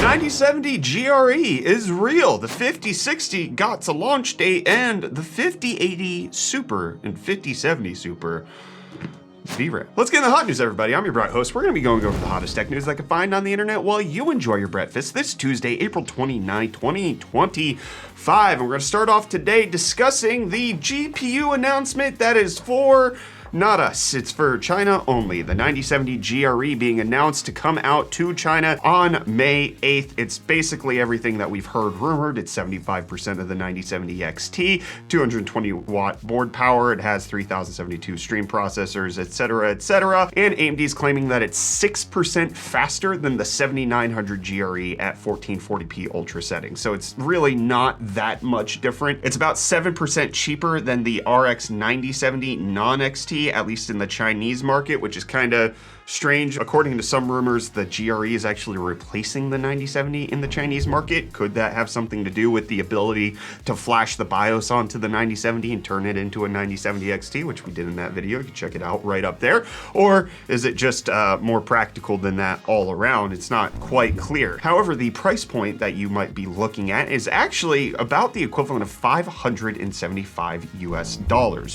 9070 GRE is real. The 5060 got a launch date, and the 5080 Super and 5070 Super VRAM. Let's get in the hot news, everybody. I'm your bright host. We're going to be going over the hottest tech news I can find on the internet while you enjoy your breakfast this Tuesday, April 29, 2025. And we're going to start off today discussing the GPU announcement that is for not us, it's for China only. The 9070 GRE being announced to come out to China on May 8th. It's basically everything that we've heard rumored. It's 75% of the 9070 XT, 220 watt board power. It has 3072 stream processors, etc., etc. And AMD's claiming that it's 6% faster than the 7900 GRE at 1440p ultra settings. So it's really not that much different. It's about 7% cheaper than the RX 9070 non-XT, at least in the Chinese market, which is kind of strange. According to some rumors, the GRE is actually replacing the 9070 in the Chinese market. Could that have something to do with the ability to flash the BIOS onto the 9070 and turn it into a 9070 XT, which we did in that video? You can check it out right up there. Or is it just more practical than that all around? It's not quite clear. However, the price point that you might be looking at is actually about the equivalent of $575 US,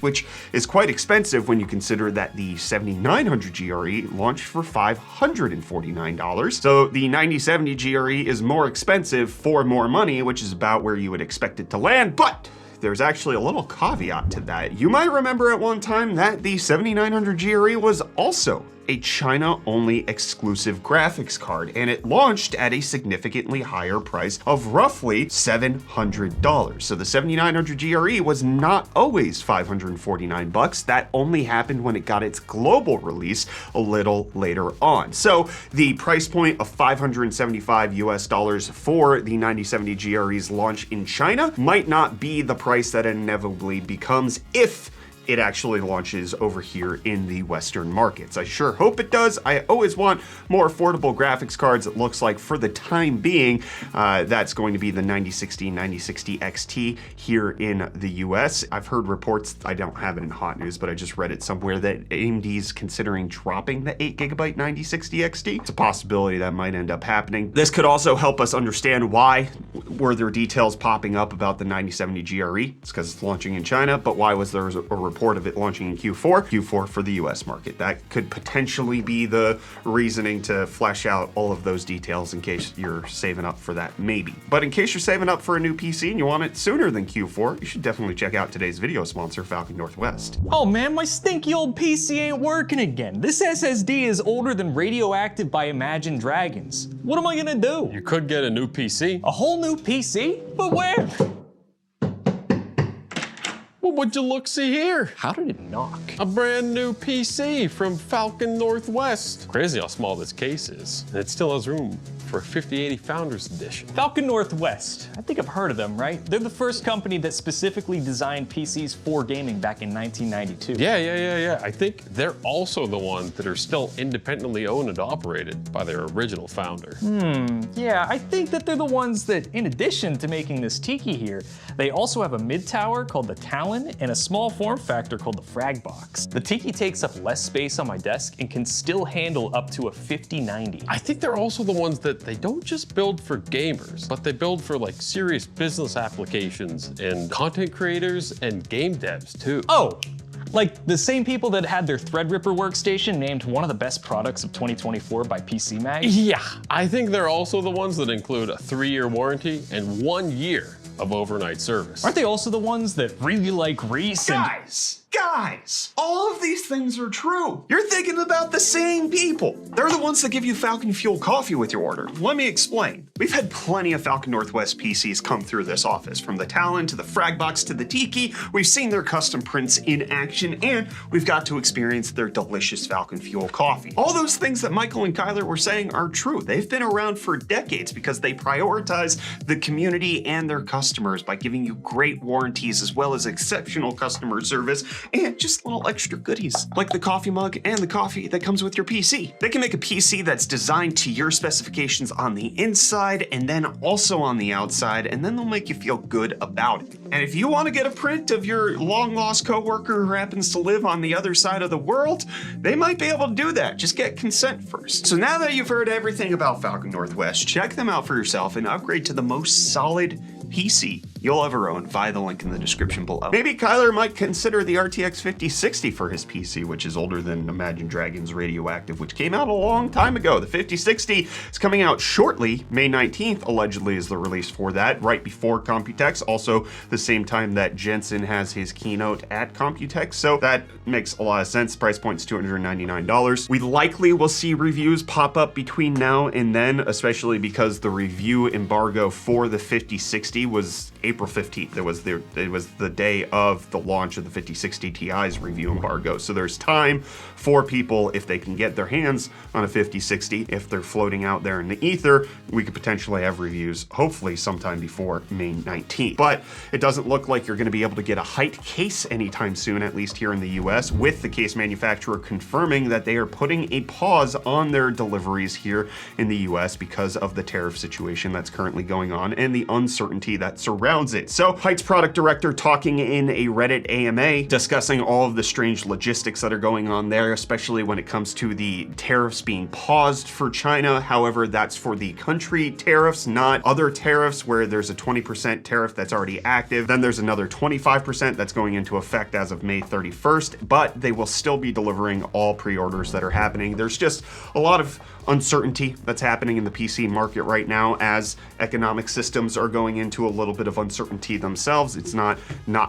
which is quite expensive when you consider that the 7900 GRE launched for $549. So the 9070 GRE is more expensive for more money, which is about where you would expect it to land, but there's actually a little caveat to that. You might remember at one time that the 7900 GRE was also a China-only exclusive graphics card, and it launched at a significantly higher price of roughly $700. So the 7900 GRE was not always $549. That only happened when it got its global release a little later on. So the price point of $575 US for the 9070 GRE's launch in China might not be the price that it inevitably becomes if it actually launches over here in the Western markets. I sure hope it does. I always want more affordable graphics cards. It looks like for the time being, that's going to be the 9060, 9060 XT here in the US. I've heard reports, I don't have it in hot news, but I just read it somewhere that AMD's considering dropping the 8GB 9060 XT. It's a possibility that might end up happening. This could also help us understand why were there details popping up about the 9070 GRE. It's because it's launching in China, but why was there a report of it launching in Q4 for the US market? That could potentially be the reasoning to flesh out all of those details in case you're saving up for that, maybe. But in case you're saving up for a new PC and you want it sooner than Q4, you should definitely check out today's video sponsor, Falcon Northwest. Oh man, my stinky old PC ain't working again. This SSD is older than Radioactive by Imagine Dragons. What am I gonna do? You could get a new PC. A whole new PC? But where? Well, would you look see here? How did it knock? A brand new PC from Falcon Northwest. Crazy how small this case is. And it still has room for a 5080 Founders Edition. Falcon Northwest. I think I've heard of them, right? They're the first company that specifically designed PCs for gaming back in 1992. Yeah. I think they're also the ones that are still independently owned and operated by their original founder. Yeah, I think that they're the ones that, in addition to making this Tiki here, they also have a mid-tower called the Talon and a small form factor called the Frag Box. The Tiki takes up less space on my desk and can still handle up to a 5090. I think they're also the ones that they don't just build for gamers, but they build for like serious business applications and content creators and game devs too. Oh, like the same people that had their Threadripper workstation named one of the best products of 2024 by PC Mag? Yeah, I think they're also the ones that include a 3-year warranty and 1 year of overnight service. Aren't they also the ones that really like Reece and— Guys, all of these things are true. You're thinking about the same people. They're the ones that give you Falcon Fuel coffee with your order. Let me explain. We've had plenty of Falcon Northwest PCs come through this office, from the Talon to the Fragbox to the Tiki. We've seen their custom prints in action, and we've got to experience their delicious Falcon Fuel coffee. All those things that Michael and Kyler were saying are true. They've been around for decades because they prioritize the community and their customers by giving you great warranties as well as exceptional customer service and just little extra goodies like the coffee mug and the coffee that comes with your PC. They can make a PC that's designed to your specifications on the inside and then also on the outside, and then they'll make you feel good about it. And if you want to get a print of your long lost coworker who happens to live on the other side of the world, they might be able to do that. Just get consent first. So now that you've heard everything about Falcon Northwest, check them out for yourself and upgrade to the most solid PC you'll ever own via the link in the description below. Maybe Kyler might consider the RTX 5060 for his PC, which is older than Imagine Dragons Radioactive, which came out a long time ago. The 5060 is coming out shortly. May 19th, allegedly, is the release for that, right before Computex, also the same time that Jensen has his keynote at Computex, so that makes a lot of sense. Price point's $299. We likely will see reviews pop up between now and then, especially because the review embargo for the 5060 was April 15th. It was the day of the launch of the 5060 Ti's review embargo. So there's time for people, if they can get their hands on a 5060, if they're floating out there in the ether, we could potentially have reviews hopefully sometime before May 19th. But it doesn't look like you're going to be able to get a Hyte case anytime soon, at least here in the US, with the case manufacturer confirming that they are putting a pause on their deliveries here in the US because of the tariff situation that's currently going on and the uncertainty that surrounds it. So Hyte's product director talking in a Reddit AMA, discussing all of the strange logistics that are going on there, especially when it comes to the tariffs being paused for China. However, that's for the country tariffs, not other tariffs where there's a 20% tariff that's already active. Then there's another 25% that's going into effect as of May 31st, but they will still be delivering all pre-orders that are happening. There's just a lot of uncertainty that's happening in the PC market right now as economic systems are going into a little bit of uncertainty themselves. It's not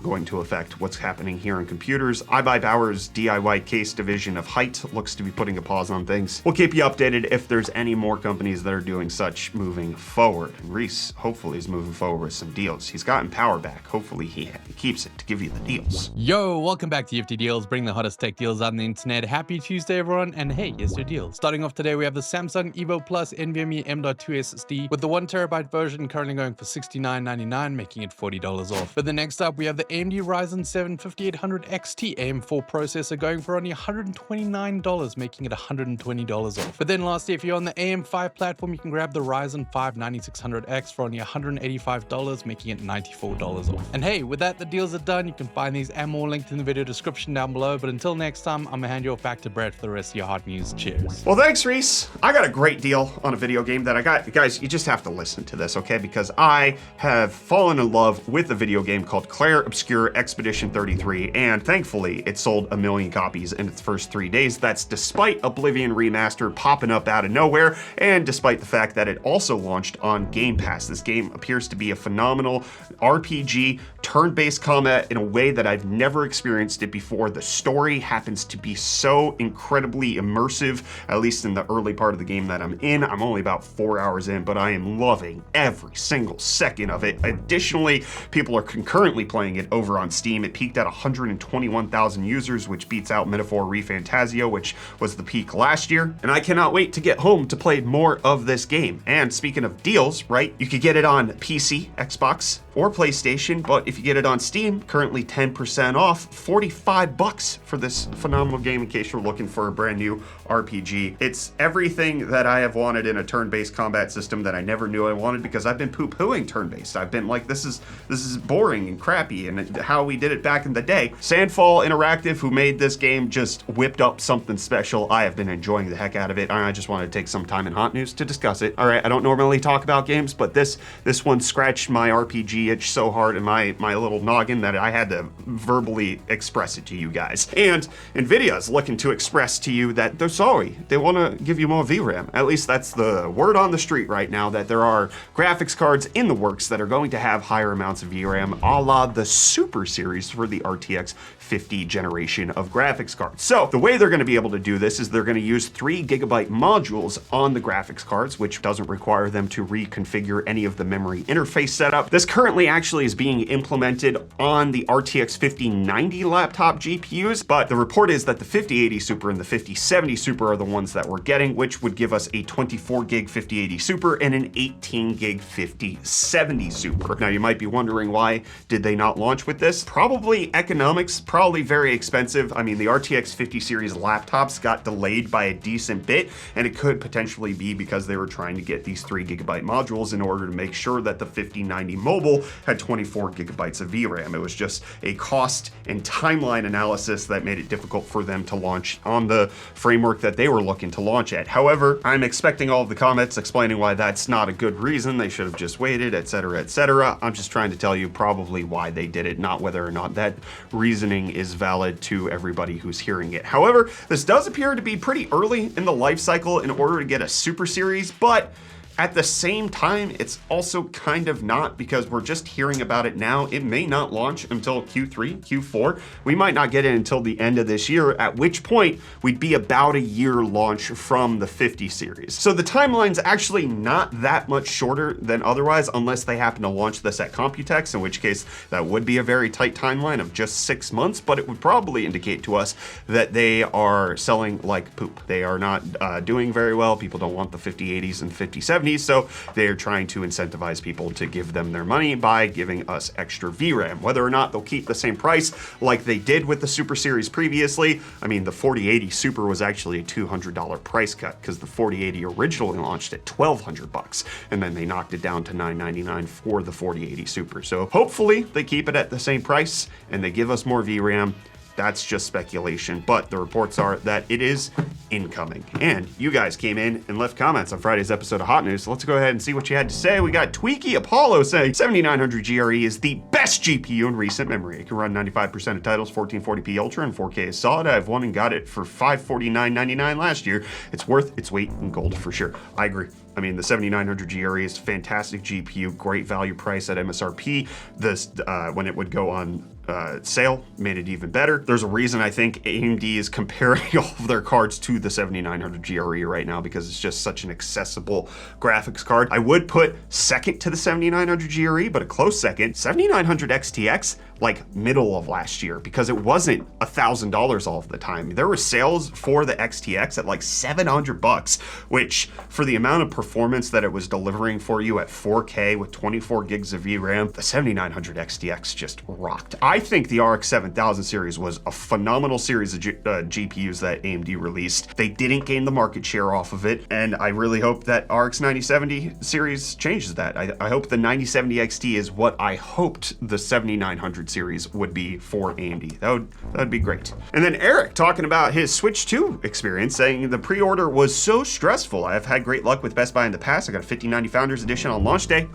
going to affect what's happening here in computers. iBuyBauer's DIY case division of Hyte looks to be putting a pause on things. We'll keep you updated if there's any more companies that are doing such moving forward. And Reece hopefully is moving forward with some deals. He's gotten power back. Hopefully he keeps it to give you the deals. Yo, welcome back to UFD Deals, bring the hottest tech deals on the internet. Happy Tuesday, everyone, and hey, here's your deals. Starting off today, we have the Samsung Evo Plus NVMe M.2 SSD with the 1TB version currently going for $69.99, making it $40 off. But then next up, we have the AMD Ryzen 7 5800 XT AM4 processor going for only $129, making it $120 off. But then lastly, if you're on the AM5 platform, you can grab the Ryzen 5 9600X for only $185, making it $94 off. And hey, with that, the deals are done. You can find these and more linked in the video description down below. But until next time, I'm gonna hand you off back to Brett for the rest of your hot news. Cheers. Well, thanks, Reece. I got a great deal on a video game that I got. Guys, you just have to listen to this, okay? Because I have fallen in love with a video game called Clair, Obscur, Expedition 33, and thankfully it sold 1 million copies in its first 3 days. That's despite Oblivion Remastered popping up out of nowhere, and despite the fact that it also launched on Game Pass. This game appears to be a phenomenal RPG, turn-based combat in a way that I've never experienced it before. The story happens to be so incredibly immersive, at least in the early part of the game that I'm in. I'm only about 4 hours in, but I am loving every single second of it. Additionally, people are concurrently playing it over on Steam. It peaked at 121,000 users, which beats out Metaphor ReFantasio, which was the peak last year. And I cannot wait to get home to play more of this game. And speaking of deals, right, you could get it on PC, Xbox, or PlayStation, but if you get it on Steam, currently 10% off, $45 for this phenomenal game in case you're looking for a brand new RPG. It's everything that I have wanted in a turn-based combat system that I never knew I wanted because I've been poo-pooing turn-based. I've been like, this is boring and crappy, and how we did it back in the day. Sandfall Interactive, who made this game, just whipped up something special. I have been enjoying the heck out of it, and I just wanted to take some time in Hot News to discuss it. All right, I don't normally talk about games, but this one scratched my RPG itch so hard in my little noggin that I had to verbally express it to you guys. And Nvidia is looking to express to you that they're sorry. They want to give you more VRAM. At least that's the word on the street right now, that there are graphics cards in the works that are going to have higher amounts of VRAM, a la the Super series for the RTX 50 generation of graphics cards. So the way they're going to be able to do this is they're going to use 3 GB modules on the graphics cards, which doesn't require them to reconfigure any of the memory interface setup. This currently actually is being implemented on the RTX 5090 laptop GPUs, but the report is that the 5080 Super and the 5070 Super are the ones that we're getting, which would give us a 24 gig 5080 Super and an 18 gig 5070 Super. Now Now you might be wondering, why did they not launch with this? Probably economics, probably very expensive. I mean, the RTX 50 series laptops got delayed by a decent bit, and it could potentially be because they were trying to get these 3GB modules in order to make sure that the 5090 mobile had 24GB of VRAM. It was just a cost and timeline analysis that made it difficult for them to launch on the framework that they were looking to launch at. However, I'm expecting all of the comments explaining why that's not a good reason. They should have just waited, etc., etc. I'm just trying to tell you probably why they did it, not whether or not that reasoning is valid to everybody who's hearing it. However, this does appear to be pretty early in the life cycle in order to get a Super Series, but at the same time, it's also kind of not, because we're just hearing about it now. It may not launch until Q3, Q4. We might not get it until the end of this year, at which point we'd be about a year launch from the 50 series. So the timeline's actually not that much shorter than otherwise, unless they happen to launch this at Computex, in which case that would be a very tight timeline of just 6 months, but it would probably indicate to us that they are selling like poop. They are not doing very well. People don't want the 5080s and 5070s. So they are trying to incentivize people to give them their money by giving us extra VRAM. Whether or not they'll keep the same price like they did with the Super Series previously, I mean, the 4080 Super was actually a $200 price cut, because the 4080 originally launched at $1,200, and then they knocked it down to $999 for the 4080 Super. So hopefully they keep it at the same price and they give us more VRAM. That's just speculation, but the reports are that it is incoming. And you guys came in and left comments on Friday's episode of Hot News, so let's go ahead and see what you had to say. We got Tweaky Apollo saying 7900 GRE is the best GPU in recent memory. It can run 95% of titles, 1440p Ultra, and 4K is solid. I have one and got it for $549.99 last year. It's worth its weight in gold for sure. I agree. I mean, the 7900 GRE is fantastic GPU, great value price at MSRP. This, when it would go on sale, made it even better. There's a reason I think AMD is comparing all of their cards to the 7900 GRE right now, because it's just such an accessible graphics card. I would put second to the 7900 GRE, but a close second, 7900 XTX, like middle of last year, because it wasn't $1,000 all of the time. There were sales for the XTX at like $700, which for the amount of performance that it was delivering for you at 4K with 24 gigs of VRAM, the 7900 XTX just rocked. I think the RX 7000 series was a phenomenal series of GPUs that AMD released. They didn't gain the market share off of it, and I really hope that RX 9070 series changes that. I hope the 9070 XT is what I hoped the 7900 series would be for AMD. That'd be great. And then Eric talking about his Switch 2 experience, saying the pre-order was so stressful. I have had great luck with Best Buy in the past. I got a 5090 Founders Edition on launch day.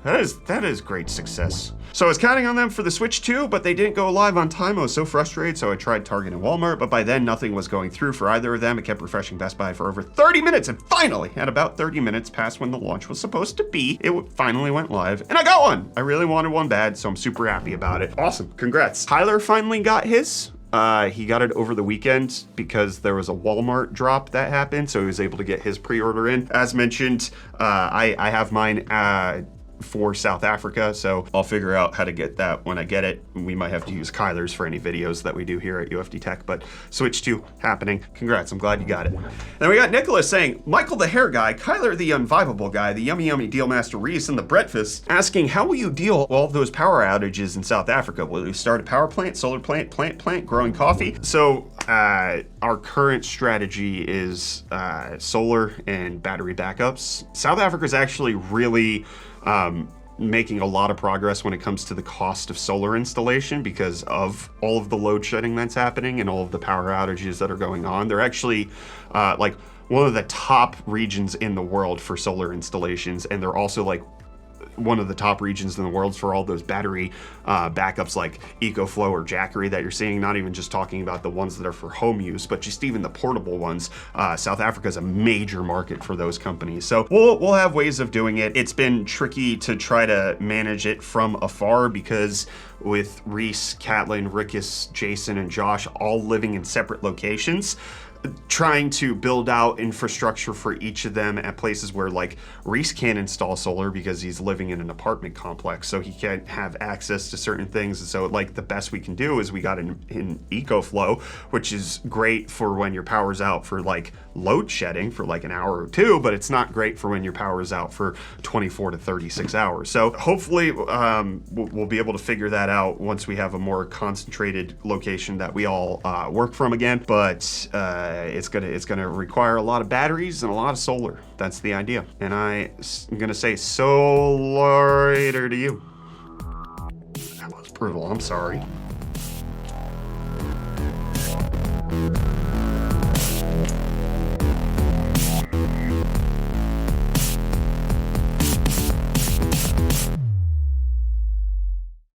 That is great success. So I was counting on them for the Switch 2, but they didn't go live on time. I was so frustrated, so I tried Target and Walmart, but by then nothing was going through for either of them. I kept refreshing Best Buy for over 30 minutes, and finally, at about 30 minutes past when the launch was supposed to be, it finally went live, and I got one! I really wanted one bad, so I'm super happy about it. Awesome, congrats. Tyler finally got his. He got it over the weekend because there was a Walmart drop that happened, so he was able to get his pre-order in. As mentioned, I have mine for South Africa, so I'll figure out how to get that when I get it. We might have to use Kyler's for any videos that we do here at UFD Tech, but Switch 2 happening. Congrats, I'm glad you got it. Then we got Nicholas saying, Michael the hair guy, Kyler the unvibable guy, the yummy deal master Reece, and the breakfast, asking how will you deal with all of those power outages in South Africa? Will you start a power plant, solar plant, plant, growing coffee? So our current strategy is solar and battery backups. South Africa is actually really making a lot of progress when it comes to the cost of solar installation because of all of the load shedding that's happening and all of the power outages that are going on. They're actually like one of the top regions in the world for solar installations, and they're also like one of the top regions in the world for all those battery backups like EcoFlow or Jackery that you're seeing, not even just talking about the ones that are for home use, but just even the portable ones. South Africa is a major market for those companies. So we'll have ways of doing it. It's been tricky to try to manage it from afar because with Reece, Catlin, Rikus, Jason, and Josh all living in separate locations, trying to build out infrastructure for each of them at places where like Reece can't install solar because he's living in an apartment complex, so he can't have access to certain things. And so like the best we can do is we got in EcoFlow, which is great for when your power's out for like load shedding for like an hour or two, but it's not great for when your power is out for 24 to 36 hours. So hopefully we'll be able to figure that out once we have a more concentrated location that we all work from again. But it's gonna require a lot of batteries and a lot of solar. That's the idea. And I'm gonna say so later to you. That was brutal, I'm sorry.